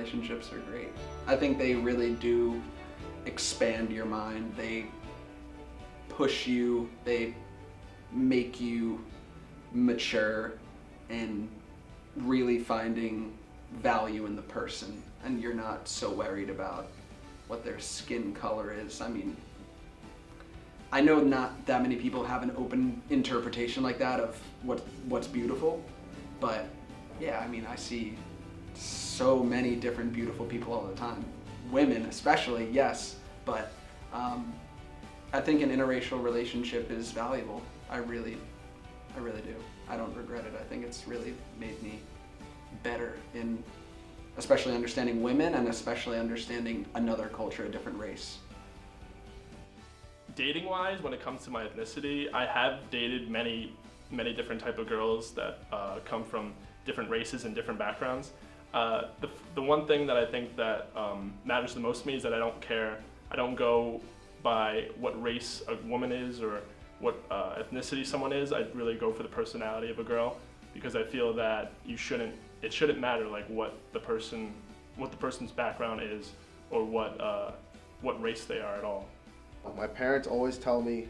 relationships are great. I think they really do expand your mind. They push you, they make you mature and really finding value in the person, and you're not so worried about what their skin color is. I mean, I know not that many people have an open interpretation like that of what's beautiful, but yeah, I mean, I see so many different beautiful people all the time. Women especially, yes, but I think an interracial relationship is valuable. I really do. I don't regret it. I think it's really made me better in especially understanding women and especially understanding another culture, a different race. Dating wise, when it comes to my ethnicity, I have dated many different type of girls that come from different races and different backgrounds. The one thing that I think that matters the most to me is that I don't care. I don't go by what race a woman is or what ethnicity someone is. I really go for the personality of a girl, because I feel that it shouldn't matter like what the person's background is or what race they are at all. My parents always tell me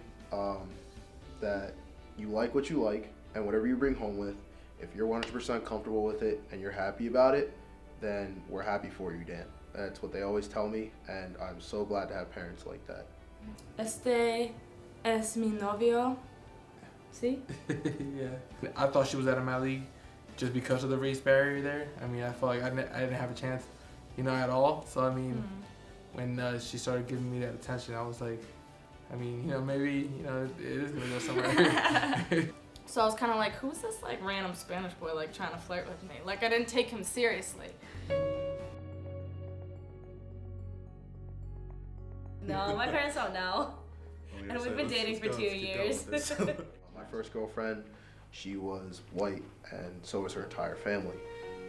that you like what you like, and whatever you bring home with, if you're 100% comfortable with it and you're happy about it, then we're happy for you, Dan. That's what they always tell me, and I'm so glad to have parents like that. Este es mi novio. See? Yeah. I thought she was out of my league just because of the race barrier there. I mean, I felt like I didn't have a chance, at all. So, I mean, when she started giving me that attention, I was like, I mean, maybe, it is going to go somewhere. So I was kind of like, who's this like random Spanish boy like trying to flirt with me? Like I didn't take him seriously. No, my parents don't know. And we've been dating for 2 years. My first girlfriend, she was white, and so was her entire family.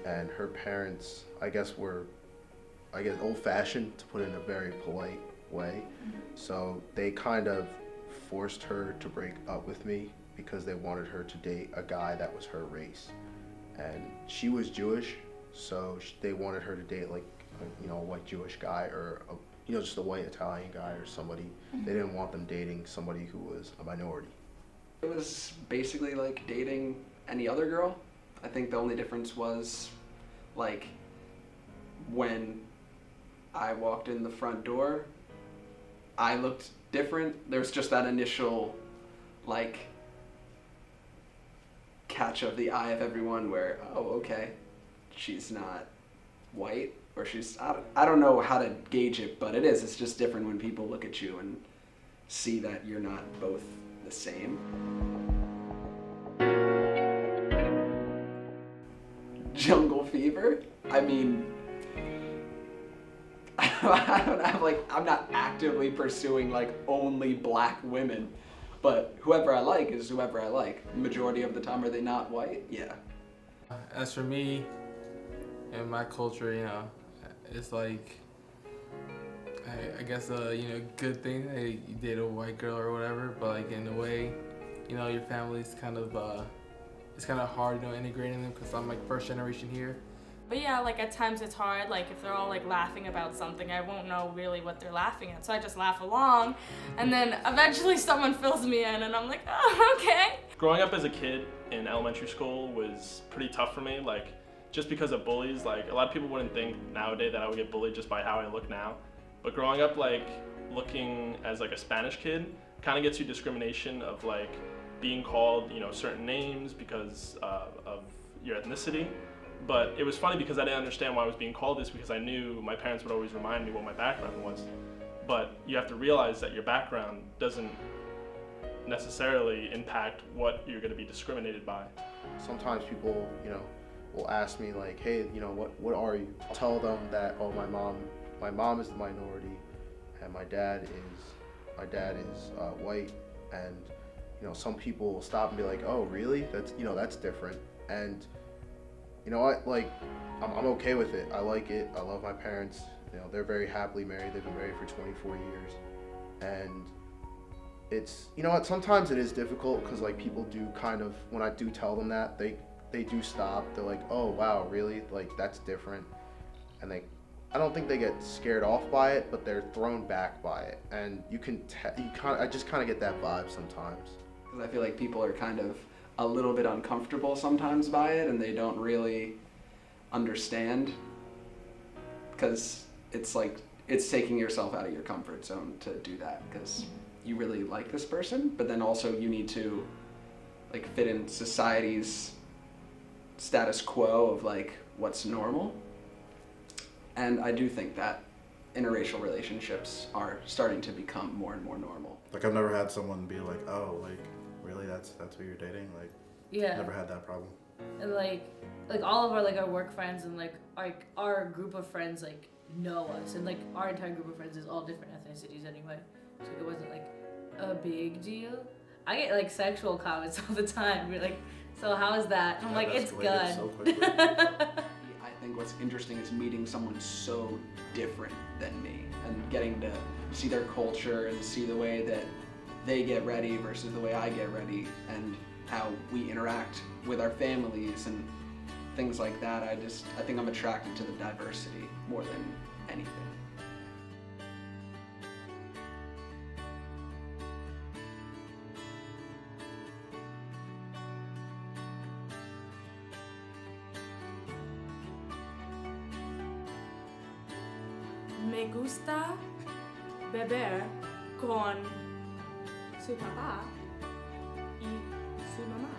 And her parents, I guess, were old-fashioned, to put it in a very polite way. So they kind of forced her to break up with me because they wanted her to date a guy that was her race. And she was Jewish, so they wanted her to date like a white Jewish guy or just a white Italian guy or somebody. They didn't want them dating somebody who was a minority. It was basically like dating any other girl. I think the only difference was like when I walked in the front door, I looked different. There was just that initial like catch of the eye of everyone where, oh, okay, she's not white, or she's, I don't know how to gauge it, but it's just different when people look at you and see that you're not both the same. Jungle fever? I mean, I'm not actively pursuing like only black women, but whoever I like is whoever I like. Majority of the time, are they not white? Yeah. As for me, in my culture, it's like, I guess a good thing that you date a white girl or whatever, but like in a way, your family's kind of, it's kind of hard, integrating them, because I'm like first generation here. But yeah, like at times it's hard, like if they're all like laughing about something, I won't know really what they're laughing at, so I just laugh along, and then eventually someone fills me in and I'm like, oh, okay. Growing up as a kid in elementary school was pretty tough for me, like just because of bullies. Like a lot of people wouldn't think nowadays that I would get bullied just by how I look now, but growing up like looking as like a Spanish kid kind of gets you discrimination of like being called certain names because of your ethnicity. But it was funny because I didn't understand why I was being called this, because I knew my parents would always remind me what my background was. But you have to realize that your background doesn't necessarily impact what you're going to be discriminated by. Sometimes people, will ask me like, hey, what are you? I'll tell them that, oh, my mom is the minority, and my dad is white, and some people will stop and be like, oh, really? That's different. And you know what, like, I'm okay with it. I like it. I love my parents. They're very happily married. They've been married for 24 years. And it's, sometimes it is difficult because, like, people do kind of, when I do tell them that, they do stop. They're like, oh, wow, really? Like, that's different. And they I don't think they get scared off by it, but they're thrown back by it, and I just kind of get that vibe sometimes. Because I feel like people are kind of a little bit uncomfortable sometimes by it, and they don't really understand. Because it's like it's taking yourself out of your comfort zone to do that, because you really like this person, but then also you need to like fit in society's status quo of like what's normal. And I do think that interracial relationships are starting to become more and more normal. Like I've never had someone be like, oh, like really that's who you're dating? Like Yeah. never had that problem. And like all of our work friends and like our group of friends like know us, and like our entire group of friends is all different ethnicities anyway, so it wasn't like a big deal. I get like sexual comments all the time. You're like, so how is that? I'm like, it's good. So quickly. I think what's interesting is meeting someone so different than me and getting to see their culture and see the way that they get ready versus the way I get ready, and how we interact with our families and things like that. I think I'm attracted to the diversity more than anything. Me gusta beber con su papá y su mamá.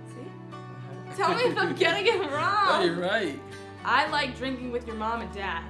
See? Tell me if I'm getting it wrong. No, you're right. I like drinking with your mom and dad.